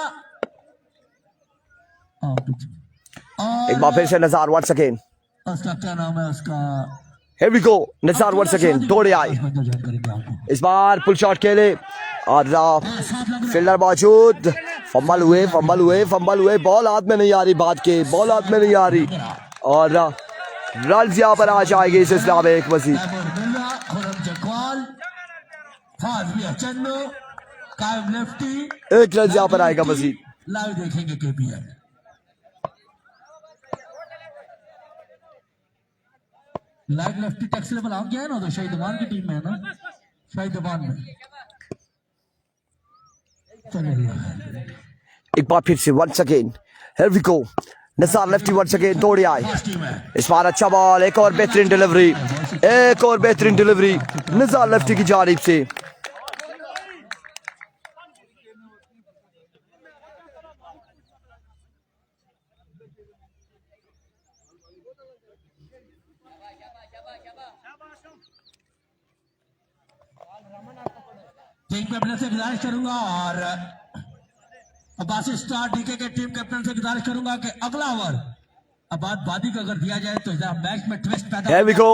एक बार फिर से नज़ार once again, उसका क्या नाम है उसका, here we go, नज़ार once again, दौड़े आए, इस बार पुल शॉट खेले और फील्डर मौजूद, फंबल हुए, बॉल हाथ में नहीं आ रही, बात के बॉल हाथ में नहीं आ रही और रन यहाँ पर आ जाएंगे इस सिलसिला में एक मजीद। एक रन यहाँ पर आएगा मजीद। लाइव देखेंगे केपीएल। लाइव लेफ्टी टैक्स लेवल आ गया है ना, तो शाहिद दीवान की टीम में है ना, शाहिद दीवान में। चलिए एक बार फिर से once again, here we go, Nazar lefty once again, दौड़े आए, इस बार अच्छा बॉल, एक और बेहतरीन डिलीवरी नज़ार लेफ्टी की जानिब से। टीम कैप्टन से गुजारिश करूंगा और अब्बासी स्टार डीके के टीम कैप्टन से गुजारिश करूंगा कि अगला ओवर अबाद बादी को अगर दिया जाए तो मैच में ट्विस्ट पैदा Here we go,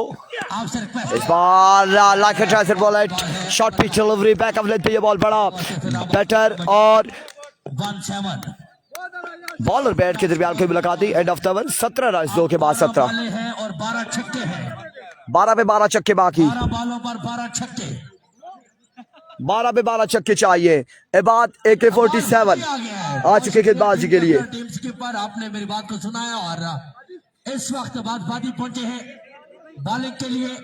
आपसे रिक्वेस्ट। इस बार like a transfer ball at short pitch delivery, back of leg पे ये बॉल बड़ा बैटर और 1-7 बॉल और बैट के दरमियान कोई मुलाकात नहीं। And of the over 17 run 2 के बाद 17 हैं और 12 छक्के हैं, 12 पे 12 छक्के बाकी, 12 बॉलों पर 12 छक्के, 12 पे 12 छक्के चाहिए। एबाद AK-47 आ चुके गेंदबाजी के लिए। टीम स्कीपर आपने मेरी बात को सुना है और इस वक्त बादी पहुंचे हैं बॉलिंग के लिए।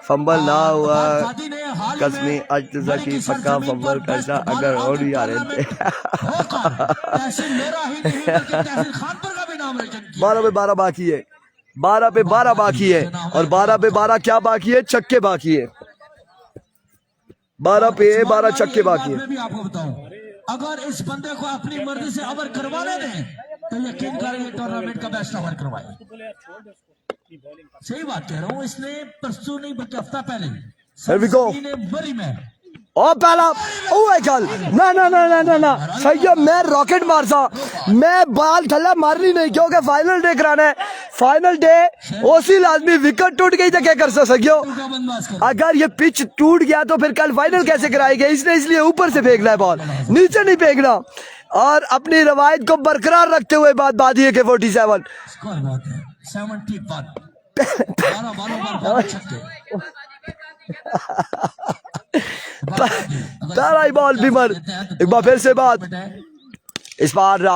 फंबल ना हुआ बादी ने हाल ही कसमी में अज्जा की पक्का फंबल करना अगर हो नहीं आ रहे थे। तहसील लोरा ही नहीं बल्कि तहसील खानपुर का भी नाम रोशन किया। 12 पे 12 बाकी है, 12 पे 12 बाकी है और 12 पे 12 क्या बाकी है, छक्के बाकी है। 12 पे 12 छक्के बाकी है। मैं भी आपको बताऊं, अगर इस बंदे को अपनी मर्जी से ओवर करवाने दें तो यकीन करें टूर्नामेंट का बेस्ट ओवर करवाए। सही बात कह रहा हूँ, इसने परसों नहीं बल्कि हफ्ता पहले Here we go. ने बरी में ओ पहला ओए गल ना ना ना ना ना ना सही है मैं रॉकेट मारसा मैं बाल थल्ला मारनी नहीं क्योंकि फाइनल डे कराना है फाइनल डे उसी लाजमी विकेट टूट गई तो क्या कर सकते हो अगर ये पिच टूट गया तो फिर कल फाइनल कैसे कराएंगे इसने इसलिए ऊपर से फेंकना है बॉल नीचे नहीं फेंकना और अपनी रवायत को बरकरार रखते हुए बात बाधी है के 47 स्कोर बहुत है 71 12 छक्के पहला ही बॉल बीमर एक बार फिर से बात इस बार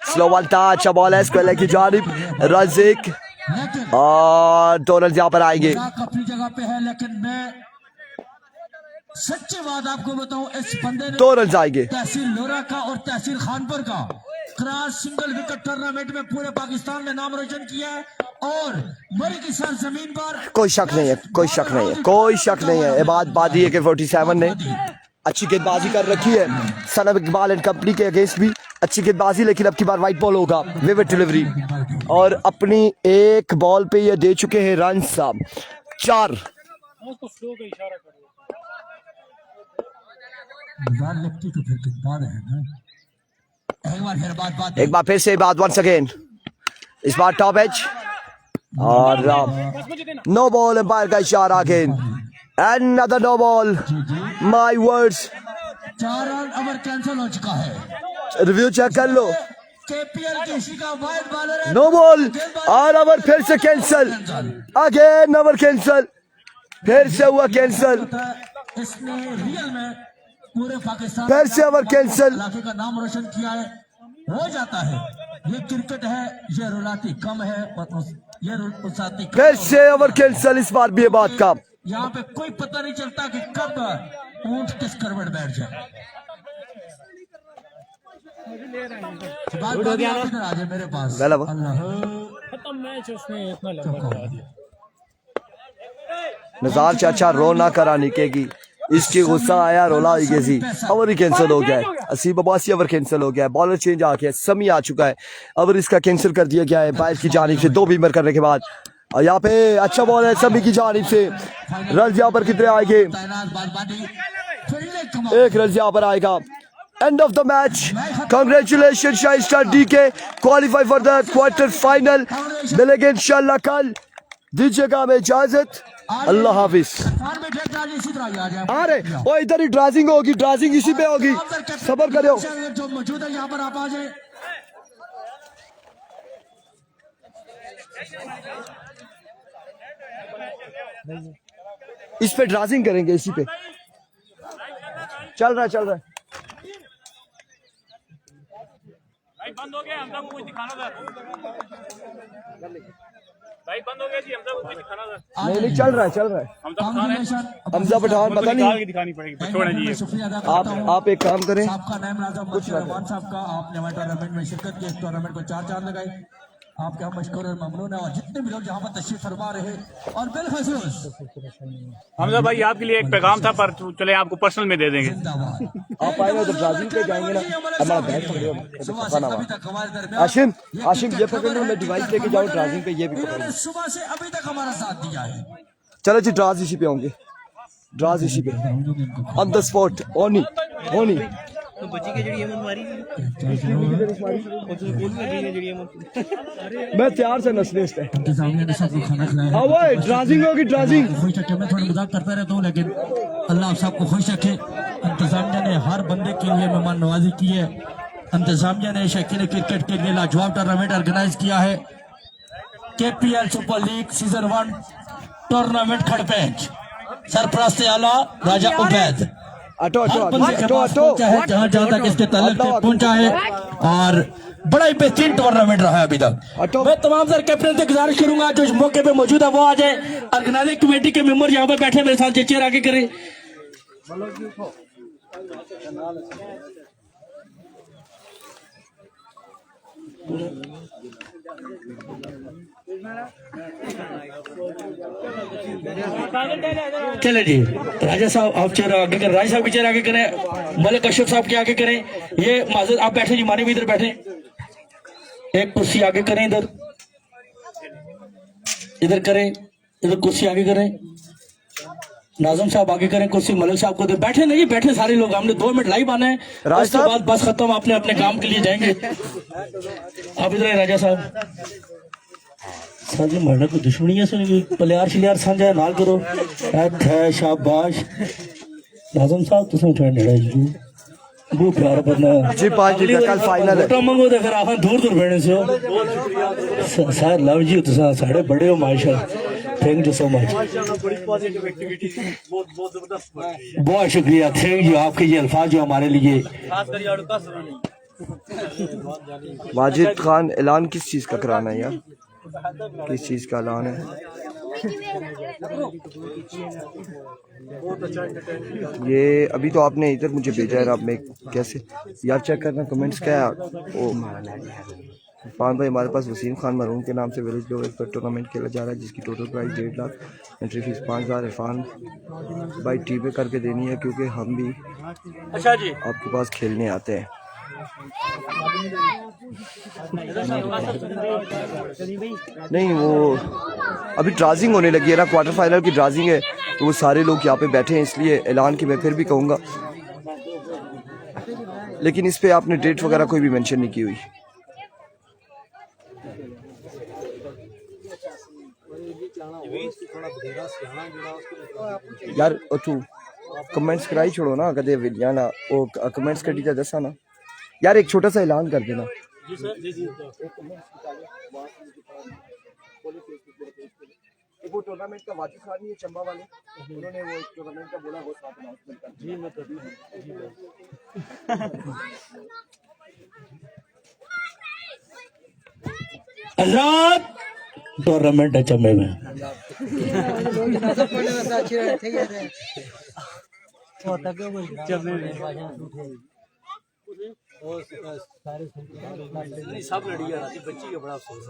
स्लो वन टच बॉल है स्क्वायर की जानिब रज़िक और दो रन यहाँ पर आएंगे अपनी जगह पे है लेकिन मैं सच्ची बात आपको बताऊं इस बंदे ने दो रन आएंगे तहसील लोरा का और तहसील खानपुर का क्रॉस सिंगल विकेट टूर्नामेंट में पूरे पाकिस्तान में नाम रोशन किया है और मरी की सरजमीन पर कोई शक नहीं है कोई शक नहीं है कोई शक नहीं है ये बात बादी है कि 47 ने अच्छी गेंदबाजी कर रखी है सनब इकबाल एंड कंपनी के अगेंस्ट भी अच्छी गेंदबाजी लेकिन अब की बार वाइट बॉल होगा विविड डिलीवरी और अपनी एक बॉल पे ये दे चुके हैं रन साहब 4 उसको स्लो का इशारा करो लगती तो फिर बाद है ना एक बार फिर से बात वंस अगेन इस बार टॉप एज और नो बॉल एम्पायर का इशारा again another no ball my words 4 run over cancel हो चुका है रिव्यू चेक कर लो केपीएल केसी का वाइड बॉलर है नो बॉल और ओवर फिर से कैंसिल अगेन ओवर कैंसिल फिर से हुआ कैंसिल इसने रियल में पूरे पाकिस्तान फिर से ओवर कैंसिल इलाके का नाम रोशन किया है हो जाता है ये क्रिकेट है ये रुलाती कम है और ये रुलाती फिर से ओवर कैंसिल इस बार भी ये बात का यहाँ पे कोई पता नहीं चलता कि कब ऊंट किस करवट बैठ जाए आ जाए मेरे पास खत्म मैच उसने इतना लंबा करा दिया नजार चाचा रो ना करा निकेगी इसकी गुस्सा आया रोला गई ओवर ही कैंसिल हो गया है 80 82 ओवर कैंसिल हो गया है बॉलर चेंज आ गया समी आ चुका है ओवर इसका कैंसिल कर दिया गया है बाहर की जानिब से 2 बीमर करने के बाद और यहाँ पे अच्छा बॉल है समी की जानिब से रन यहाँ पर कितने आएंगे एक रन यहाँ पर आएगा end of the match congratulation shine star DK qualify for the quarter final मिलेंगे इंशाल्लाह कल दीजिएगा हमें इजाजत अल्लाह हाफिज आ रहे ओ इधर ही ड्राइंग होगी ड्राइंग इसी पे होगी सबर करो जो मौजूद है यहाँ पर आप आ जाए इस पे ड्राइंग करेंगे इसी पे चल रहा है भाई बंद हो गया हमको कुछ दिखाना था भाई बंद हो गया जी हमको कुछ दिखाना था नहीं चल रहा है हमजा पठान पता नहीं दिखानी पड़ेगी छोड़े जी आप एक काम करें आपका नाम राजा रहमान साहब का आपने टूर्नामेंट में शिरकत की इस टूर्नामेंट को 4 चांद लगाए आपके हम मशकूर और ममनून है और जितने भी लोग यहाँ पर तशरीफ फरमा रहे और बिलखसूस हमजा भाई आपके लिए एक पैगाम था पर चले आपको पर्सनल में दे देंगे आप आए ना तो ब्राजील पे जाएंगे ना हमारा बैट आशिम ये पकड़ लो मैं डिवाइस लेके जाऊँ ड्राइविंग पे ये भी पकड़ सुबह से अभी तक हमारा साथ दिया है चलो जी ड्राज इसी पे होंगे ड्राज इसी पे ऑन द स्पॉट ओनी तो बच्ची के जरिए मन मारी मैं तैयार से नसने इस इंतजामिया ने सबको खाना खिलाया हाँ वो ड्राजिंग होगी ड्राजिंग खुश रखे मैं थोड़ा मजाक करता रहता हूँ लेकिन अल्लाह आप सबको खुश रखे इंतजामिया ने हर बंदे के लिए मेहमान नवाजी की है इंतजामिया ने शकील क्रिकेट के लिए लाजवाब टूर्नामेंट ऑर्गेनाइज किया है KPL super league season 1 tournament खड़पेंच सरपरस्त आला राजा उबैद जहाँ तक इसके ताल्लुक से पहुंचा है और बड़ा ही बेहतरीन टूर्नामेंट रहा है अभी तक मैं तमाम सर कैप्टन से गुजारिश करूंगा जो इस मौके पे मौजूद है वो आ जाए ऑर्गेनाइजिंग कमेटी के मेंबर यहाँ पे बैठे मेरे साथ चेयर आगे करें चले जी राजा साहब आप चेहरा आगे करें राजा साहब की चेहरा आगे करें मलिक अशरफ साहब के आगे करें ये माजूद आप बैठे जी मानी भी इधर बैठे एक कुर्सी आगे करें इधर करें इधर कुर्सी आगे करें नाजम साहब आगे करें कुर्सी, मलिक साहब को दे। बैठे नहीं, बैठे सारे लोग, हमने 2 मिनट लाइव आना है, राज उसके साहब। बाद बस खत्म, अपने अपने काम के लिए जाएंगे। आप इधर आए राजा साहब। सर जी मरना कोई दुश्मनी है सुनी, प्लेयर शिलियार साझा नाल करो। है शाबाश नाजम साहब, तुम उठा नेड़ा जी वो प्यार करना जी 5 रुपया कल फाइनल है। वोटा मंगो तो फिर आखा दूर दूर बैठे से हो। सर लव जी, तुम साढ़े बड़े हो माशाल्लाह, थैंक यू सो मच, बहुत शुक्रिया, थैंक यू। आपके ये अल्फाज जो हमारे लिए। वाजिद खान, ऐलान किस चीज का कराना है यार, किस चीज का ऐलान है? ये अभी तो आपने इधर मुझे भेजा है, आप में कैसे यार चेक करना कमेंट्स क्या है। ओ इरफान भाई, हमारे पास वसीम खान मरूम के नाम से विलेज ग्लोबल पर टूर्नामेंट खेला जा रहा है, जिसकी total price 1.5 lakh, entry fees 5000। Irfan भाई टी पे करके देनी है, क्योंकि हम भी अच्छा जी आपके पास खेलने आते हैं। नहीं, वो अभी ड्राजिंग होने लगी है ना, क्वार्टर फाइनल की ड्राजिंग है, तो वो सारे लोग यहाँ पे बैठे हैं, इसलिए ऐलान की मैं फिर भी कहूँगा, लेकिन इस पे आपने डेट वगैरह कोई भी मेंशन नहीं की हुई। यार तू कमेंट्स कराई छोड़ो ना, कदे विलिया ना वो कमेंट्स कटी जा दसा ना यार, एक छोटा सा ऐलान कर देना। वो टूर्नामेंट का वाजिद खान ही है चंबा वाले, उन्होंने वो टूर्नामेंट का बोला, वो साथ अनाउंसमेंट कर जी मैं हजरत टूर्नामेंट है चंबे में। सब लड़ी है बच्ची का बड़ा अफसोस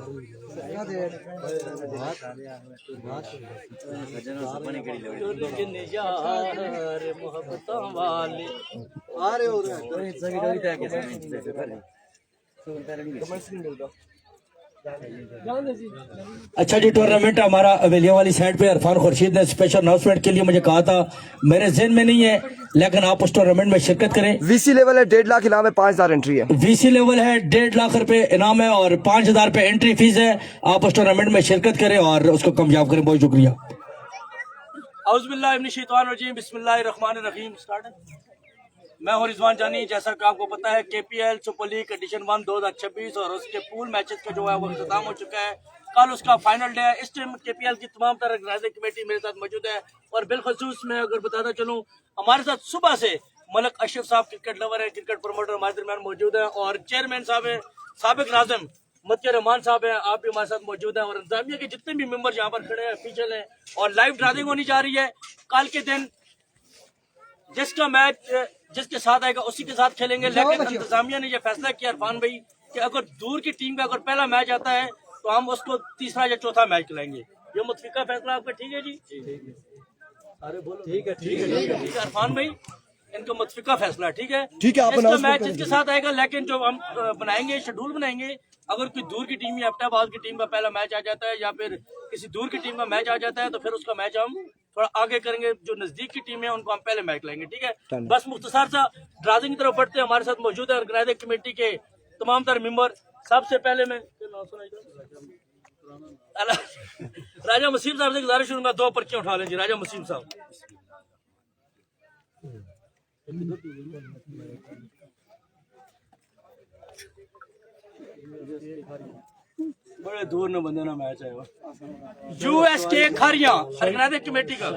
अच्छा जी, टूर्नामेंट हमारा अवेलिया वाली साइड पे इरफान खुर्शीद ने स्पेशल अनाउंसमेंट के लिए मुझे कहा था, मेरे ज़हन में नहीं है, लेकिन आप उस टूर्नामेंट में शिरकत करें। वीसी लेवल है, 1.5 लाख इनाम है, 5000 एंट्री है। वीसी लेवल है, 1.5 लाख रुपए इनाम है और 5000 रुपए एंट्री फीस है। आप उस टूर्नामेंट में शिरकत करें और उसको कामयाब करें। बहुत शुक्रिया। औज़ुबिल्लाहिमिनश्शैतानिर्रजीम, बिस्मिल्लाहिर्रहमानिर्रहीम। स्टार्ट। मैं हूं रिजवान जानी। जैसा कि आपको पता है, केपीएल सुपर लीग एडिशन 1 2026 और उसके पूल मैचेस का जो है वो इख्तिताम हो चुका है। कल उसका फाइनल डे है। इस टाइम केपीएल की तमाम तरह ऑर्गेनाइजिंग कमेटी मेरे साथ मौजूद है और बिलखसूस मैं अगर बताता चलूं, हमारे साथ सुबह से मलिक अशरफ साहब क्रिकेट लवर है, क्रिकेट प्रमोटर हमारे दरमियान मौजूद है और चेयरमैन साहब है, साबिक नाज़िम मतिया रहमान साहब हैं, आप भी हमारे साथ मौजूद हैं और इंतजामिया के जितने भी मेंबर यहाँ पर खड़े हैं, ऑफिशियल हैं और लाइव ड्राइविंग होनी जा रही है। कल के दिन जिसका मैच जिसके साथ आएगा उसी के साथ खेलेंगे, लेकिन इंतजामिया ने यह फैसला किया इरफान भाई कि अगर दूर की टीम का अगर पहला मैच आता है तो हम उसको तीसरा या चौथा मैच खिलाएंगे। ये मुतफिका फैसला आपका ठीक है जी? अरे बोलो ठीक है, ठीक है, ठीक है इरफान भाई, इनका मुतफिका फैसला ठीक है। ठीक है, इसका मैच जिसके साथ आएगा, लेकिन जो हम बनाएंगे शेड्यूल बनाएंगे, अगर कोई दूर की टीम या अब्टाबाद की टीम का पहला मैच आ जाता है या फिर किसी दूर की टीम का मैच आ जाता है तो फिर उसका मैच हम थोड़ा आगे करेंगे। जो नजदीक की टीम है उनको हम पहले मैच लाएंगे, ठीक है। बस मुख्तसर सा ड्राइविंग की तरफ बढ़ते हैं। हमारे साथ मौजूद है ऑर्गेनाइजिंग कमेटी के तमाम तरह मेंबर। सबसे पहले मैं राजा मसीम साहब से गुजारिश करूंगा, 2 पर्चियां उठा लें जी। राजा मसीम साहब, बड़े दूर न बंदे ना मैच है। यूएसके खारियां ऑर्गेनाइजिंग कमेटी का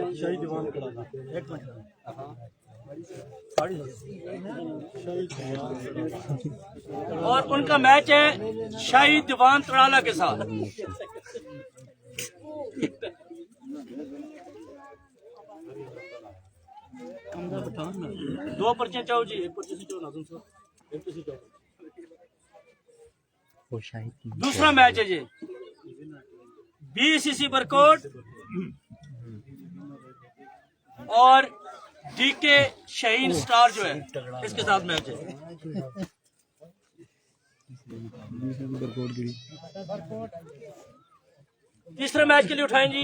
और उनका मैच है शाही दीवान तड़ाला के साथ। दो पर्चियां चाहो जी, एक पर्ची से चाहो नाज़िम साहब, एक पर्ची चाहो। दूसरा मैच है जी बीसीसी बरकोट और डीके शाहीन स्टार जो है इसके साथ मैच है। तीसरे मैच के लिए उठाएं जी।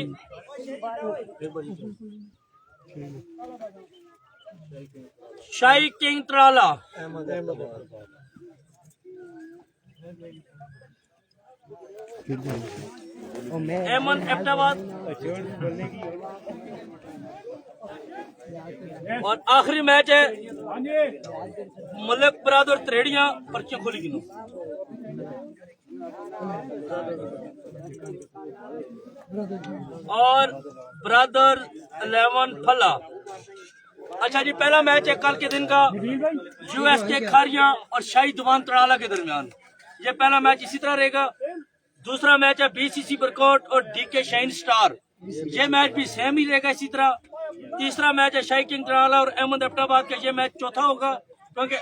शाही किंग त्राला, एमन एबटाबाद और आखिरी मैच है मलिक बरादर त्रेड़ियां पर्चियां खोली गिनो और ब्रदर 11 फला। अच्छा जी, पहला मैच है कल के दिन का यूएस के खारिया और शाही दुवान तड़ाला के दरमियान। ये पहला मैच इसी तरह रहेगा। दूसरा मैच है बीसीसी बरकोट और डीके शाइन स्टार, ये मैच भी सेम ही रहेगा इसी तरह। तीसरा मैच है शाही किंग तड़ाला और अहमद एबटाबाद का, ये मैच चौथा होगा क्योंकि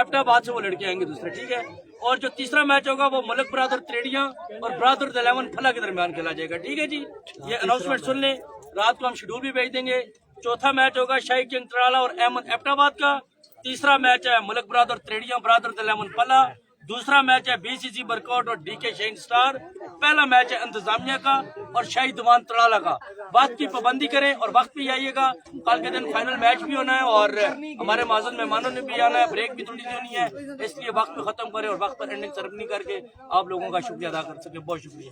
एबटाबाद से वो लड़के आएंगे दूसरे, ठीक है। और जो तीसरा मैच होगा वो मलिक बरादर त्रेड़ियां और बरादर 11 फला के दरमियान खेला जाएगा, ठीक है जी। ये अनाउंसमेंट सुन लें, रात को हम शेड्यूल भी भेज देंगे। चौथा मैच होगा शाही किंग तड़ाला और अहमद एबटाबाद का। तीसरा मैच है मलिक बरादर त्रेड़ियां बरादर 11 फला। दूसरा मैच है बीसीसी बरकोट और डीके शाइन स्टार। पहला मैच है इंतजामिया का और शाही दुवान तड़ाला का। वक्त की पाबंदी करें और वक्त पे आइएगा। कल के दिन फाइनल मैच भी होना है और हमारे माजन मेहमानों ने भी आना है, ब्रेक भी थोड़ी देनी है, इसलिए वक्त पे खत्म करें और वक्त पर एंडिंग सेरेमनी करके आप लोगों का शुक्रिया अदा कर सके। बहुत शुक्रिया।